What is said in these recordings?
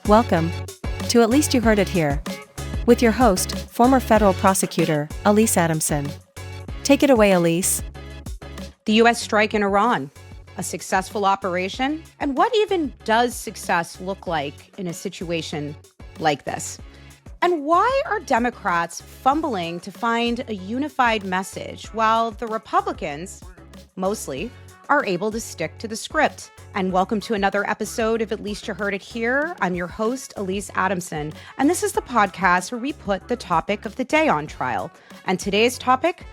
Welcome to At Least You Heard It Here, with your host, former federal prosecutor, Alyse Adamson. Take it away, Alyse. The U.S. strike in Iran, a successful operation, and what even does success look like in a situation like this? And why are Democrats fumbling to find a unified message while the Republicans, mostly, are able to stick to the script? And welcome to another episode of At Least You Heard It Here. I'm your host, Alyse Adamson, and this is the podcast where we put the topic of the day on trial. And today's topic,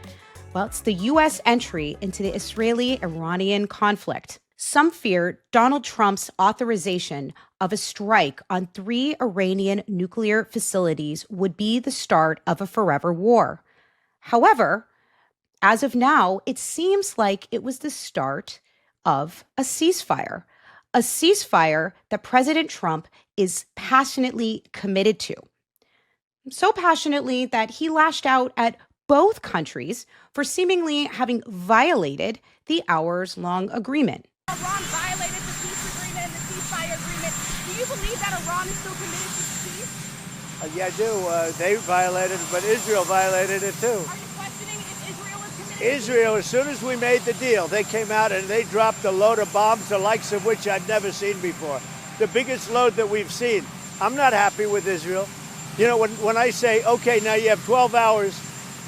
well, it's the U.S. entry into the Israeli-Iranian conflict. Some fear Donald Trump's authorization of a strike on 3 Iranian nuclear facilities would be the start of a forever war. However, as of now, it seems like it was the start of a ceasefire that President Trump is passionately committed to. So passionately that he lashed out at both countries for seemingly having violated the hours-long agreement. Iran violated the peace agreement and the ceasefire agreement. Do you believe that Iran is still committed to peace? Yeah, I do. They violated it, but Israel violated it too. Are you questioning if Israel is committed to Israel, as soon as we made the deal, they came out and they dropped a load of bombs, the likes of which I'd never seen before. The biggest load that we've seen. I'm not happy with Israel. You know, when I say, okay, now you have 12 hours,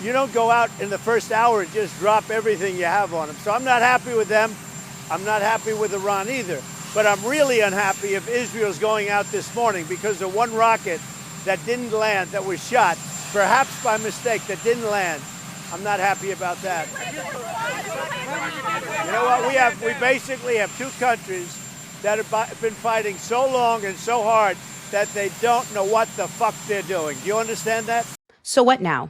you don't go out in the first hour and just drop everything you have on them. So I'm not happy with them. I'm not happy with Iran either. But I'm really unhappy if Israel's going out this morning because of one rocket that didn't land, that was shot, perhaps by mistake, that didn't land. I'm not happy about that. You know what? We basically have two countries that have been fighting so long and so hard that they don't know what the fuck they're doing. Do you understand that? So what now?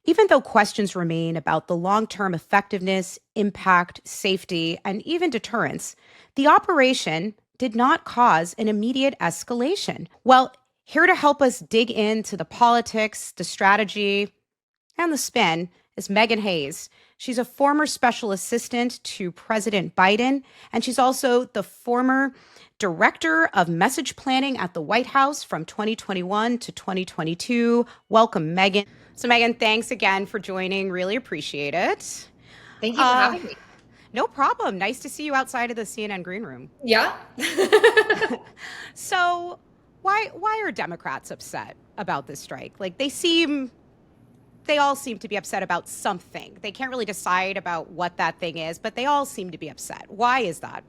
Even though questions remain about the long-term effectiveness, impact, safety, and even deterrence, the operation did not cause an immediate escalation. Well, here to help us dig into the politics, the strategy, and the spin is Meghan Hays. She's a former special assistant to President Biden, and she's also the former director of message planning at the White House from 2021 to 2022. Welcome, Meghan. So, Meghan, thanks again for joining. Really appreciate it. Thank you for having me. No problem. Nice to see you outside of the CNN green room. Yeah. So, why are Democrats upset about this strike? Like, they all seem to be upset about something. They can't really decide about what that thing is, but they all seem to be upset. Why is that?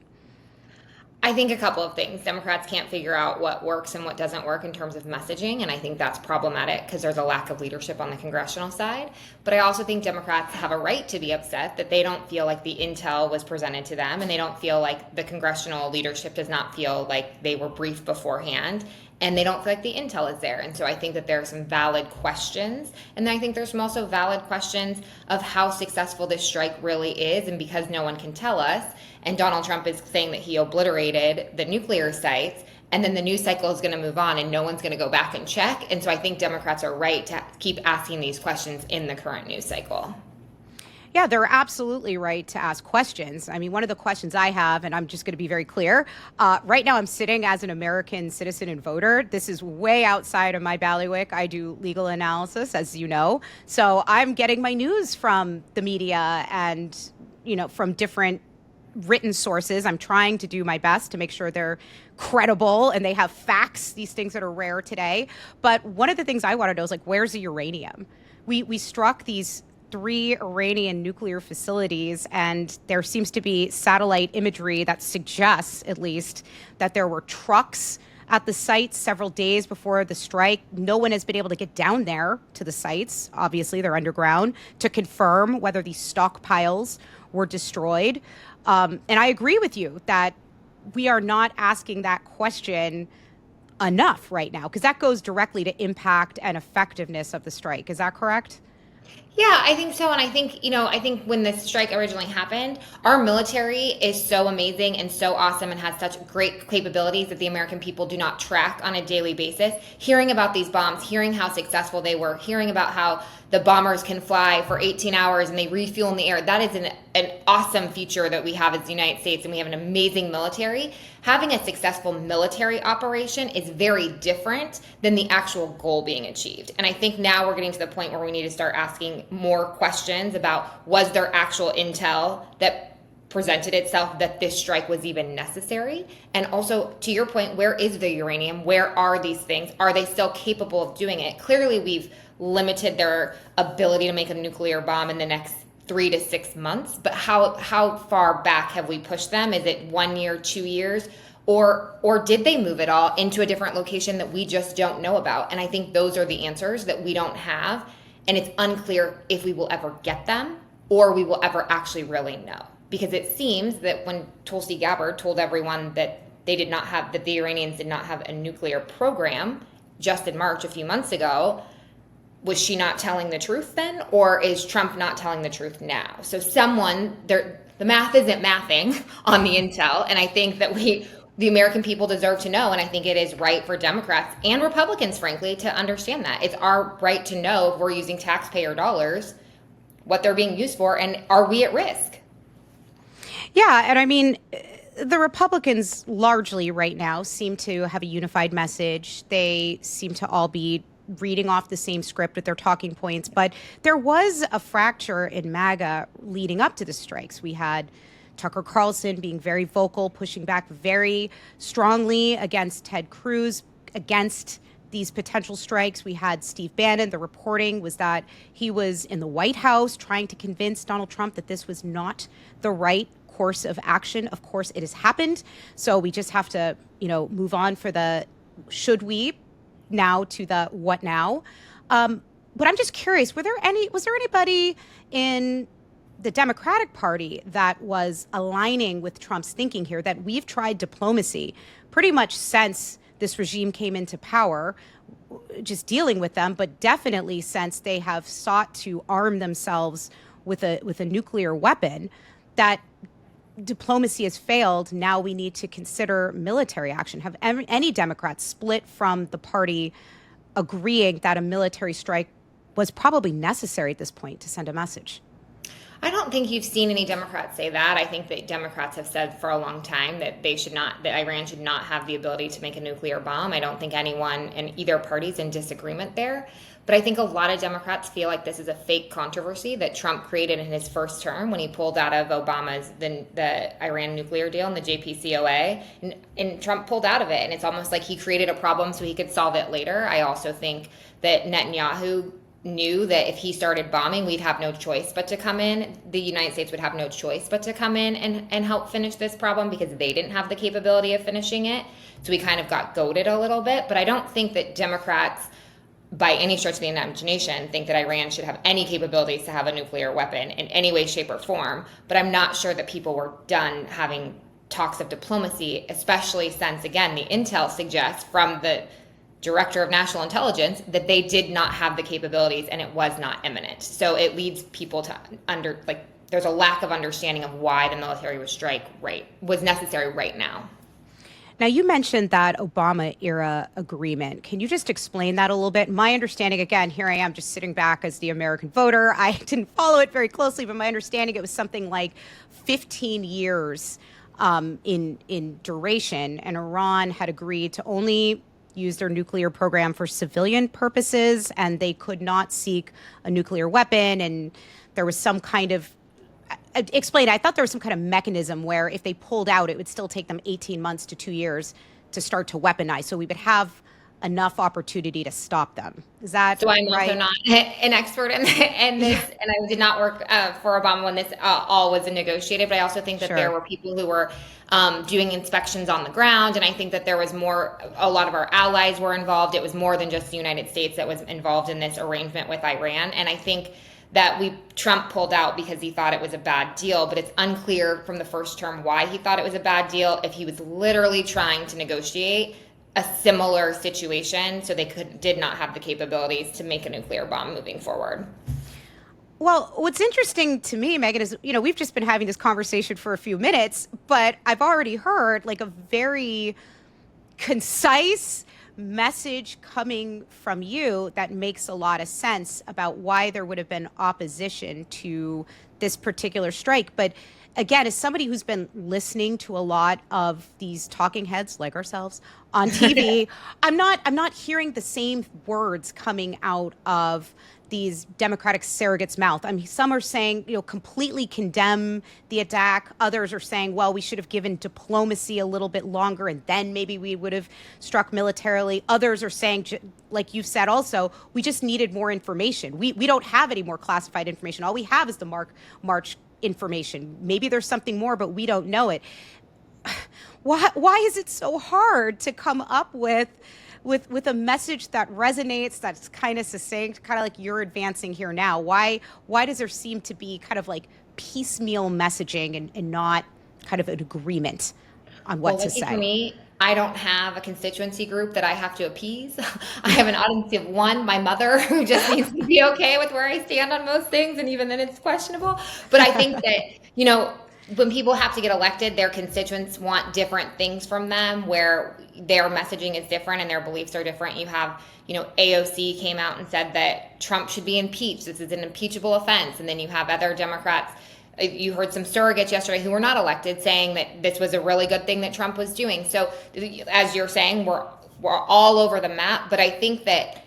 I think a couple of things. Democrats can't figure out what works and what doesn't work in terms of messaging, and I think that's problematic because there's a lack of leadership on the congressional side. But I also think Democrats have a right to be upset that they don't feel like the intel was presented to them, and they don't feel like the congressional leadership does not feel like they were briefed beforehand, and they don't feel like the intel is there. And so I think that there are some valid questions. And then I think there's some also valid questions of how successful this strike really is. And because no one can tell us, and Donald Trump is saying that he obliterated the nuclear sites, and then the news cycle is going to move on and no one's going to go back and check. And so I think Democrats are right to keep asking these questions in the current news cycle. Yeah, they're absolutely right to ask questions. I mean, one of the questions I have, and I'm just going to be very clear, right now I'm sitting as an American citizen and voter. This is way outside of my bailiwick. I do legal analysis, as you know. So I'm getting my news from the media and, from different written sources. I'm trying to do my best to make sure they're credible and they have facts, these things that are rare today. But one of the things I want to know is, like, where's the uranium? We struck these 3 Iranian nuclear facilities, and there seems to be satellite imagery that suggests, at least, that there were trucks at the sites several days before the strike. No one has been able to get down there to the sites. Obviously, they're underground, to confirm whether these stockpiles were destroyed. And I agree with you that we are not asking that question enough right now, because that goes directly to impact and effectiveness of the strike. Is that correct? Yeah, I think so. And I think when this strike originally happened, our military is so amazing and so awesome and has such great capabilities that the American people do not track on a daily basis. Hearing about these bombs, hearing how successful they were, hearing about how the bombers can fly for 18 hours and they refuel in the air, that is an awesome feature that we have as the United States, and we have an amazing military. Having a successful military operation is very different than the actual goal being achieved. And I think now we're getting to the point where we need to start asking more questions about, was there actual intel that presented itself that this strike was even necessary? And also, to your point, where is the uranium? Where are these things? Are they still capable of doing it? Clearly, we've limited their ability to make a nuclear bomb in the next 3 to 6 months, but how far back have we pushed them? Is it 1 year, 2 years? Or did they move it all into a different location that we just don't know about? And I think those are the answers that we don't have. And it's unclear if we will ever get them or we will ever actually really know. Because it seems that when Tulsi Gabbard told everyone that that the Iranians did not have a nuclear program just in March a few months ago, was she not telling the truth then? Or is Trump not telling the truth now? So the math isn't mathing on the intel. And I think that the American people deserve to know. And I think it is right for Democrats and Republicans, frankly, to understand that. It's our right to know if we're using taxpayer dollars, what they're being used for, and are we at risk? Yeah, and I mean, the Republicans largely right now seem to have a unified message. They seem to all be reading off the same script with their talking points. But there was a fracture in MAGA leading up to the strikes. We had Tucker Carlson being very vocal, pushing back very strongly against Ted Cruz, against these potential strikes. We had Steve Bannon. The reporting was that he was in the White House trying to convince Donald Trump that this was not the right course of action. Of course, it has happened. So we just have to, move on for the should we now to the what now. But I'm just curious, was there anybody in the Democratic Party that was aligning with Trump's thinking here, that we've tried diplomacy pretty much since this regime came into power, just dealing with them, but definitely since they have sought to arm themselves with a nuclear weapon, that diplomacy has failed. Now we need to consider military action. Have any Democrats split from the party agreeing that a military strike was probably necessary at this point to send a message? I don't think you've seen any Democrats say that. I think that Democrats have said for a long time that that Iran should not have the ability to make a nuclear bomb. I don't think anyone in either party is in disagreement there. But I think a lot of Democrats feel like this is a fake controversy that Trump created in his first term when he pulled out of Obama's the Iran nuclear deal and the JCPOA, and Trump pulled out of it. And it's almost like he created a problem so he could solve it later. I also think that Netanyahu knew that if he started bombing, we'd have no choice but to come in. The United States would have no choice but to come in and help finish this problem because they didn't have the capability of finishing it. So we kind of got goaded a little bit. But I don't think that Democrats, by any stretch of the imagination, think that Iran should have any capabilities to have a nuclear weapon in any way, shape, or form. But I'm not sure that people were done having talks of diplomacy, especially since, again, the intel suggests from the Director of National Intelligence that they did not have the capabilities and it was not imminent. So it leads people to there's a lack of understanding of why the military was necessary right now. Now, you mentioned that Obama-era agreement. Can you just explain that a little bit? My understanding, again, here I am just sitting back as the American voter. I didn't follow it very closely, but my understanding it was something like 15 years in duration, and Iran had agreed to only use their nuclear program for civilian purposes, and they could not seek a nuclear weapon. And there was some kind of explain. I thought there was some kind of mechanism where if they pulled out, it would still take them 18 months to 2 years to start to weaponize. So we would have enough opportunity to stop them. Is that so? I'm right? Also not an expert in this, and I did not work for Obama when this all was negotiated. But I also think that there were people who were doing inspections on the ground, and I think that there was more. A lot of our allies were involved. It was more than just the United States that was involved in this arrangement with Iran, and I think that Trump pulled out because he thought it was a bad deal, but it's unclear from the first term why he thought it was a bad deal, if he was literally trying to negotiate a similar situation so they did not have the capabilities to make a nuclear bomb moving forward. Well, what's interesting to me, Meghan, is, we've just been having this conversation for a few minutes, but I've already heard a very concise message coming from you that makes a lot of sense about why there would have been opposition to this particular strike. But again, as somebody who's been listening to a lot of these talking heads like ourselves on TV, I'm not hearing the same words coming out of these Democratic surrogates' mouth. I mean, some are saying, completely condemn the attack. Others are saying, well, we should have given diplomacy a little bit longer and then maybe we would have struck militarily. Others are saying, like you've said also, we just needed more information. We don't have any more classified information. All we have is the March information. Maybe there's something more, but we don't know it. Why is it so hard to come up with a message that resonates, that's kind of succinct, kind of like you're advancing here now? Why does there seem to be kind of like piecemeal messaging and not kind of an agreement on what to say? For me, I don't have a constituency group that I have to appease. I have an audience of one, my mother, who just needs to be okay with where I stand on most things, and even then it's questionable. But I think that, when people have to get elected, their constituents want different things from them, where their messaging is different and their beliefs are different. You have, AOC came out and said that Trump should be impeached. This is an impeachable offense. And then you have other Democrats. You heard some surrogates yesterday who were not elected saying that this was a really good thing that Trump was doing. So as you're saying, we're all over the map. But I think that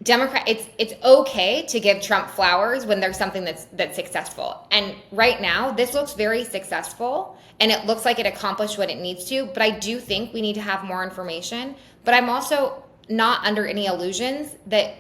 it's okay to give Trump flowers when there's something that's successful. And right now, this looks very successful, and it looks like it accomplished what it needs to. But I do think we need to have more information. But I'm also not under any illusions that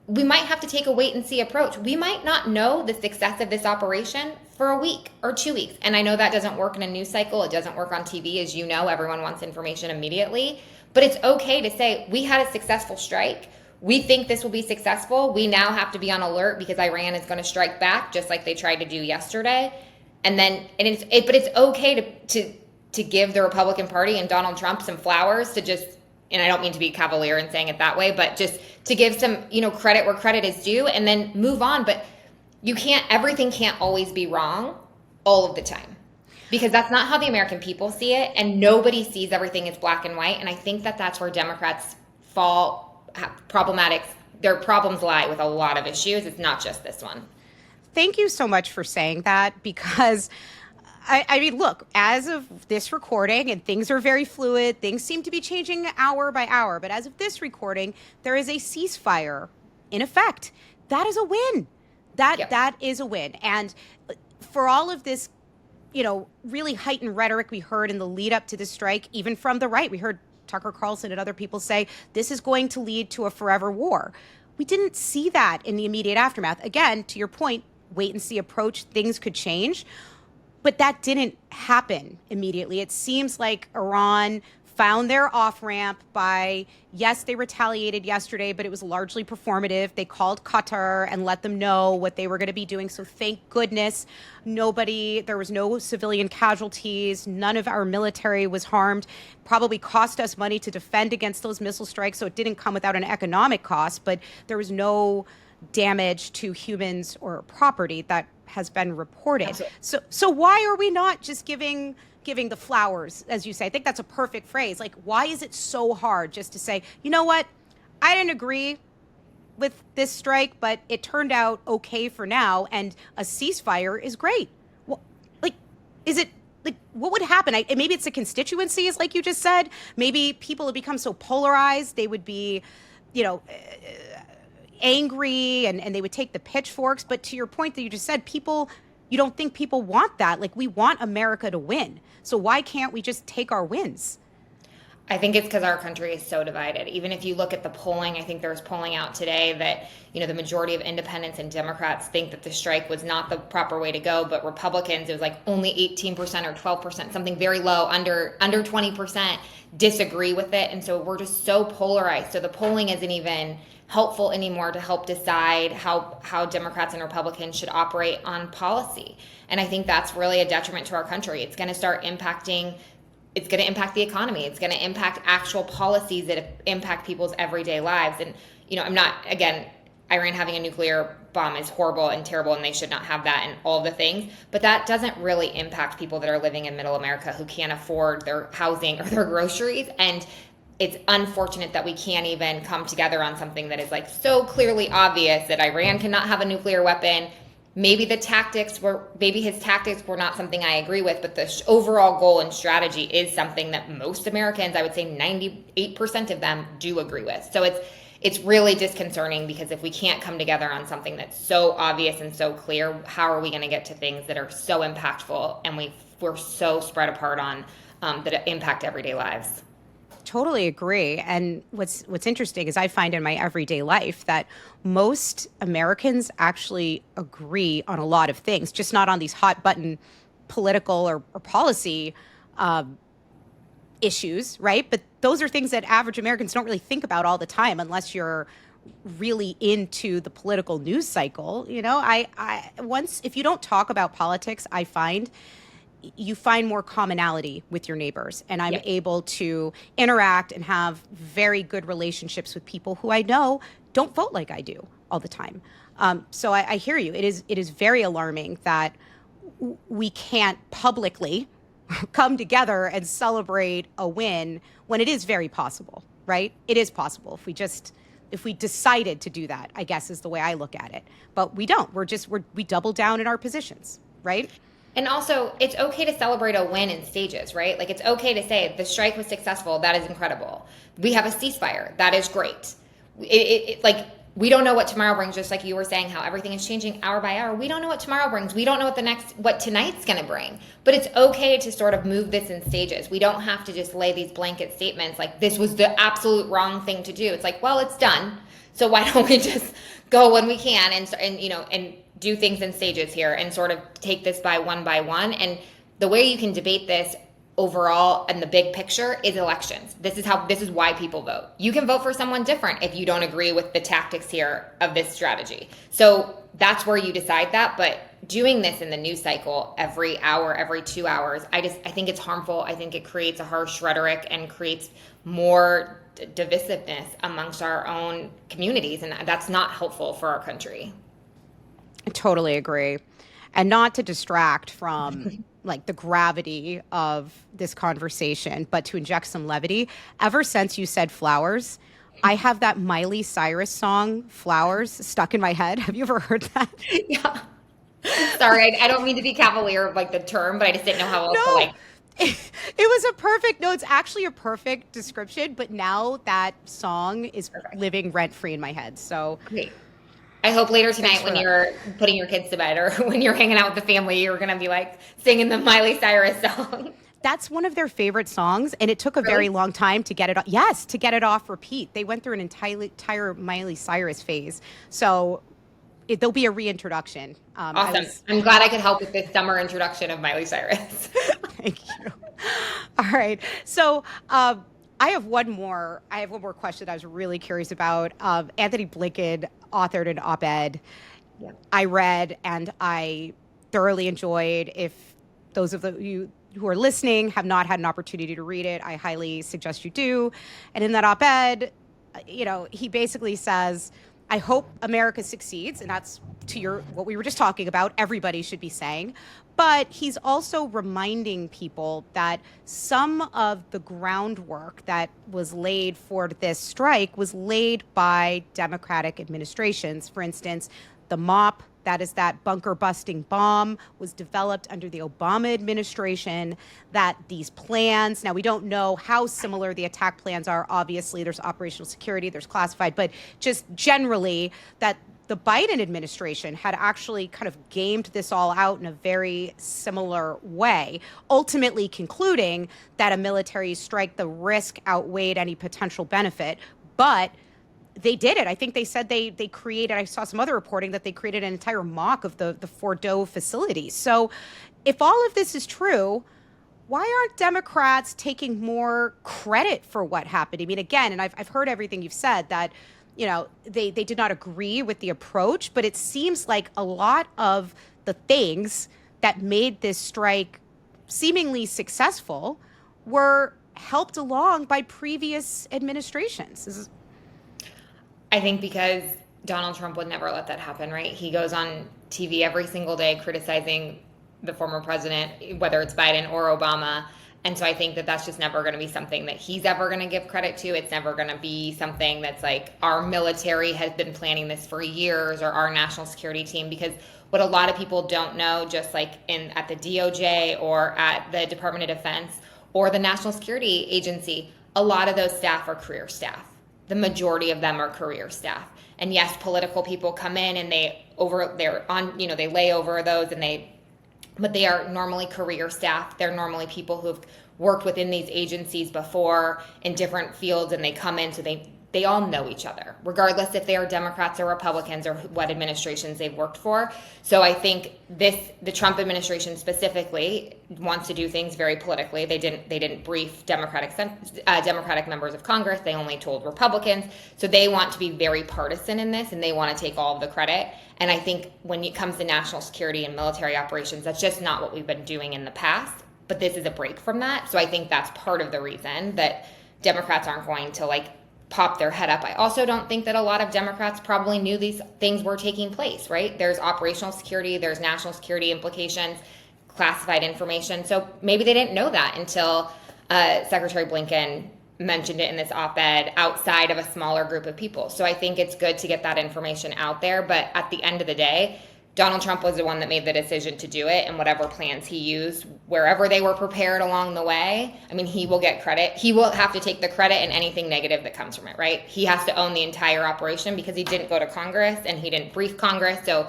we might have to take a wait and see approach. We might not know the success of this operation for a week or 2 weeks. And I know that doesn't work in a news cycle. It doesn't work on TV. As you know, everyone wants information immediately. But it's okay to say we had a successful strike. We think this will be successful. We now have to be on alert because Iran is going to strike back, just like they tried to do yesterday. But it's okay to give the Republican Party and Donald Trump some flowers, to just, and I don't mean to be cavalier in saying it that way, but just to give some, credit where credit is due, and then move on. But everything can't always be wrong all of the time, because that's not how the American people see it, and nobody sees everything as black and white. And I think that that's where Democrats fall problematic. Their problems lie with a lot of issues. It's not just this one. Thank you so much for saying that, because I mean, look, as of this recording, and things are very fluid, things seem to be changing hour by hour, but as of this recording, there is a ceasefire in effect. That is a win. That is a win. And for all of this, really heightened rhetoric we heard in the lead up to the strike, even from the right, we heard Tucker Carlson and other people say this is going to lead to a forever war. We didn't see that in the immediate aftermath. Again, to your point, wait and see approach, things could change, but that didn't happen immediately. It seems like Iran found their off-ramp by, yes, they retaliated yesterday, but it was largely performative. They called Qatar and let them know what they were going to be doing. So thank goodness there was no civilian casualties. None of our military was harmed. Probably cost us money to defend against those missile strikes. So it didn't come without an economic cost, but there was no damage to humans or property that has been reported. Absolutely. So why are we not just giving the flowers, as you say? I think that's a perfect phrase. Like, why is it so hard just to say, you know what, I didn't agree with this strike, but it turned out okay for now, and a ceasefire is great? Well, what would happen? Maybe it's the constituencies, like you just said. Maybe people have become so polarized, they would be, angry, and they would take the pitchforks. But to your point that you just said, you don't think people want that? Like, we want America to win. So why can't we just take our wins? I think it's because our country is so divided. Even if you look at the polling, I think there was polling out today that, the majority of independents and Democrats think that the strike was not the proper way to go, but Republicans, it was like only 18% or 12%, something very low, under 20% disagree with it. And so we're just so polarized. So the polling isn't even helpful anymore to help decide how Democrats and Republicans should operate on policy. And I think that's really a detriment to our country. It's going to start impacting it's going to impact the economy. It's going to impact actual policies that impact people's everyday lives. And, Iran having a nuclear bomb is horrible and terrible, and they should not have that, and all the things. But that doesn't really impact people that are living in middle America who can't afford their housing or their groceries. And it's unfortunate that we can't even come together on something that is like so clearly obvious, that Iran cannot have a nuclear weapon. maybe his tactics were not something I agree with, but the overall goal and strategy is something that most Americans, I would say 98% of them, do agree with. So it's really disconcerting, because if we can't come together on something that's so obvious and so clear, how are we going to get to things that are so impactful and we're so spread apart on that impact everyday lives? Totally agree. And what's interesting is I find in my everyday life that most Americans actually agree on a lot of things, just not on these hot button political or policy issues, right? But those are things that average Americans don't really think about all the time unless you're really into the political news cycle. You know, if you don't talk about politics, I find you find more commonality with your neighbors, and I'm able to interact and have very good relationships with people who I know don't vote like I do all the time. So I hear you. It is very alarming that we can't publicly come together and celebrate a win when it is very possible, right? It is possible if we decided to do that, I guess is the way I look at it. But we don't. We double down in our positions, right? And also, it's okay to celebrate a win in stages, right? Like, it's okay to say the strike was successful. That is incredible. We have a ceasefire. That is great. Like, we don't know what tomorrow brings, just like you were saying, how everything is changing hour by hour. We don't know what tomorrow brings. We don't know what tonight's going to bring. But it's okay to sort of move this in stages. We don't have to just lay these blanket statements like this was the absolute wrong thing to do. It's like, well, it's done. So why don't we just go when we can and do things in stages here and sort of take this by one. And the way you can debate this overall and the big picture is elections. This is why people vote. You can vote for someone different if you don't agree with the tactics here of this strategy. So that's where you decide that. But doing this in the news cycle every hour, every 2 hours, I think it's harmful. I think it creates a harsh rhetoric and creates more divisiveness amongst our own communities. And that's not helpful for our country. I totally agree. And not to distract from like the gravity of this conversation, but to inject some levity. Ever since you said flowers, I have that Miley Cyrus song, Flowers, stuck in my head. Have you ever heard that? Yeah. Sorry, I don't mean to be cavalier of like the term, but I just didn't know how else to like. It's actually a perfect description, but now that song is living rent free in my head. So great. I hope later tonight when you're putting your kids to bed or when you're hanging out with the family, you're going to be like singing the Miley Cyrus song. That's one of their favorite songs, and it took a very long time to get it. To get it off repeat. They went through an entire Miley Cyrus phase. So there'll be a reintroduction. Awesome. I'm glad I could help with this summer introduction of Miley Cyrus. Thank you. All right. So I have one more question that I was really curious about. Anthony Blinken authored an op-ed I read and I thoroughly enjoyed. If those of you who are listening have not had an opportunity to read it, I highly suggest you do. And in that op-ed, he basically says, I hope America succeeds. And that's what we were just talking about. Everybody should be saying. But he's also reminding people that some of the groundwork that was laid for this strike was laid by Democratic administrations. For instance, the MOP, that is that bunker busting bomb, was developed under the Obama administration. That these plans, now we don't know how similar the attack plans are. Obviously, there's operational security, there's classified, but just generally that the Biden administration had actually kind of gamed this all out in a very similar way, ultimately concluding that a military strike, the risk outweighed any potential benefit. But they did it. I think they said they created, I saw some other reporting that they created an entire mock of the Fordo facility. So if all of this is true, why aren't Democrats taking more credit for what happened? I mean, again, and I've heard everything you've said, that they did not agree with the approach, but it seems like a lot of the things that made this strike seemingly successful were helped along by previous administrations. I think because Donald Trump would never let that happen, right? He goes on TV every single day criticizing the former president, whether it's Biden or Obama. And so I think that that's just never going to be something that he's ever going to give credit to. It's never going to be something that's like our military has been planning this for years, or our national security team, because what a lot of people don't know, just like at the DOJ or at the Department of Defense or the National Security Agency, a lot of those staff are career staff. The majority of them are career staff. And yes, political people come in and they lay over those, but they are normally career staff. They're normally people who've worked within these agencies before in different fields, and they come in, so they all know each other, regardless if they are Democrats or Republicans or what administrations they've worked for. So I think the Trump administration specifically wants to do things very politically. They didn't brief Democratic members of Congress. They only told Republicans. So they want to be very partisan in this, and they want to take all of the credit. And I think when it comes to national security and military operations, that's just not what we've been doing in the past. But this is a break from that. So I think that's part of the reason that Democrats aren't going to pop their head up. I also don't think that a lot of Democrats probably knew these things were taking place, right? There's operational security, there's national security implications, classified information. So maybe they didn't know that until Secretary Blinken mentioned it in this op-ed outside of a smaller group of people. So I think it's good to get that information out there. But at the end of the day, Donald Trump was the one that made the decision to do it, and whatever plans he used, wherever they were prepared along the way, I mean, he will get credit. He will have to take the credit and anything negative that comes from it, right? He has to own the entire operation because he didn't go to Congress and he didn't brief Congress. So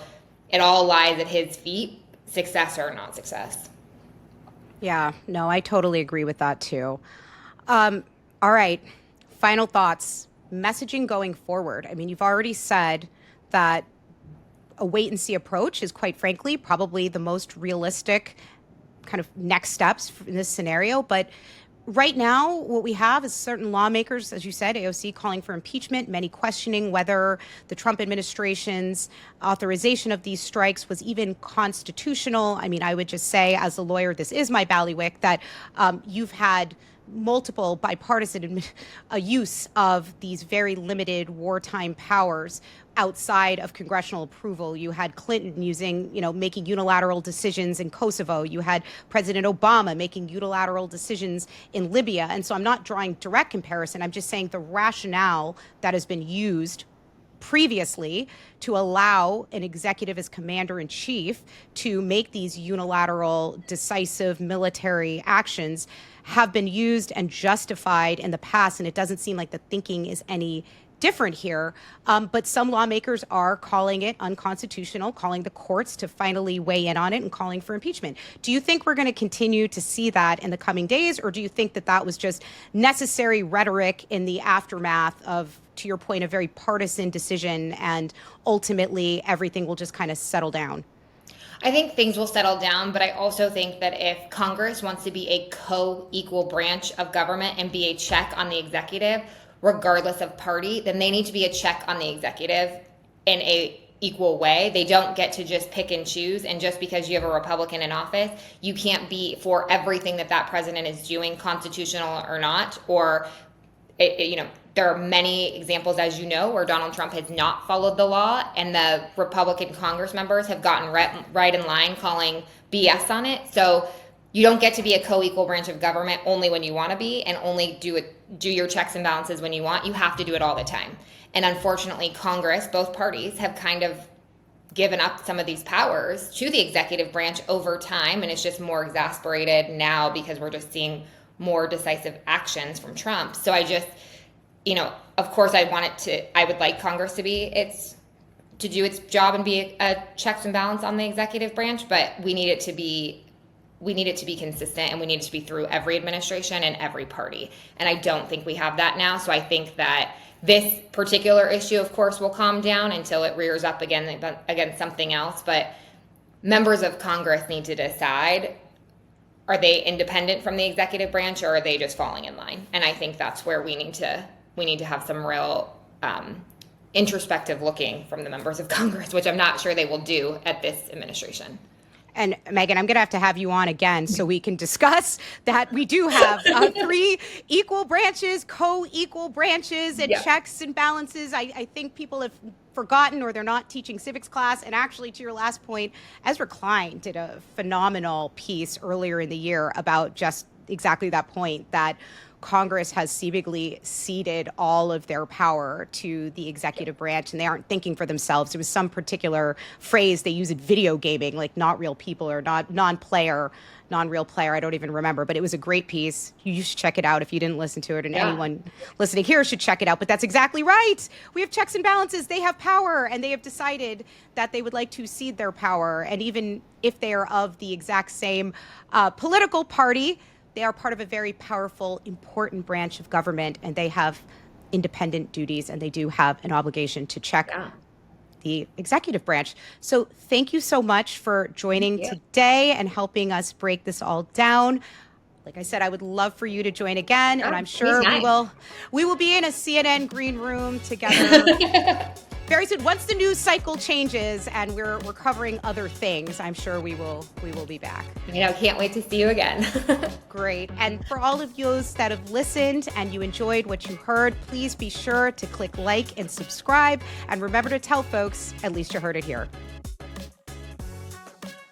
it all lies at his feet, success or not success. Yeah, no, I totally agree with that too. All right, final thoughts. Messaging going forward. I mean, you've already said that a wait and see approach is, quite frankly, probably the most realistic kind of next steps in this scenario. But right now, what we have is certain lawmakers, as you said, AOC calling for impeachment, many questioning whether the Trump administration's authorization of these strikes was even constitutional. I mean, I would just say, as a lawyer, this is my bailiwick, that you've had multiple bipartisan use of these very limited wartime powers outside of congressional approval. You had Clinton making unilateral decisions in Kosovo. You had President Obama making unilateral decisions in Libya. And so I'm not drawing direct comparison. I'm just saying the rationale that has been used previously to allow an executive as commander-in-chief to make these unilateral, decisive military actions have been used and justified in the past, and it doesn't seem like the thinking is any different here. But some lawmakers are calling it unconstitutional, calling the courts to finally weigh in on it and calling for impeachment. Do you think we're going to continue to see that in the coming days, or do you think that that was just necessary rhetoric in the aftermath of, to your point, a very partisan decision, and ultimately everything will just kind of settle down? I think things will settle down, but I also think that if Congress wants to be a co-equal branch of government and be a check on the executive, regardless of party, then they need to be a check on the executive in a equal way. They don't get to just pick and choose, and just because you have a Republican in office, you can't be for everything that president is doing, constitutional or not, or there are many examples, as you know, where Donald Trump has not followed the law, and the Republican Congress members have gotten right in line calling BS on it. So you don't get to be a co-equal branch of government only when you want to be, and only do your checks and balances when you want. You have to do it all the time. And unfortunately, Congress, both parties, have kind of given up some of these powers to the executive branch over time, and it's just more exasperated now because we're just seeing more decisive actions from Trump. So I just, of course I would like Congress to do its job and be a checks and balance on the executive branch, but we need it to be consistent, and we need it to be through every administration and every party. And I don't think we have that now. So I think that this particular issue, of course, will calm down until it rears up again against something else. But members of Congress need to decide, are they independent from the executive branch, or are they just falling in line? And I think that's where we need to have some real introspective looking from the members of Congress, which I'm not sure they will do at this administration. And Meghan, I'm going to have you on again so we can discuss that we do have three equal branches, co-equal branches, and checks and balances. I think people have forgotten, or they're not teaching civics class. And actually, to your last point, Ezra Klein did a phenomenal piece earlier in the year about just exactly that point, that Congress has seemingly ceded all of their power to the executive branch, and they aren't thinking for themselves. It was some particular phrase they use in video gaming, like not real people or not non-real player. I don't even remember, but it was a great piece. You should check it out if you didn't listen to it, and anyone listening here should check it out. But that's exactly right. We have checks and balances. They have power, and they have decided that they would like to cede their power. And even if they are of the exact same political party, they are part of a very powerful, important branch of government, and they have independent duties, and they do have an obligation to check the executive branch. So thank you so much for joining today and helping us break this all down. Like I said, I would love for you to join again, and I'm sure we will be in a CNN green room together very soon. Once the news cycle changes and we're covering other things, I'm sure we will be back. Can't wait to see you again. Great. And for all of those that have listened and you enjoyed what you heard, please be sure to click like and subscribe. And remember to tell folks, at least you heard it here.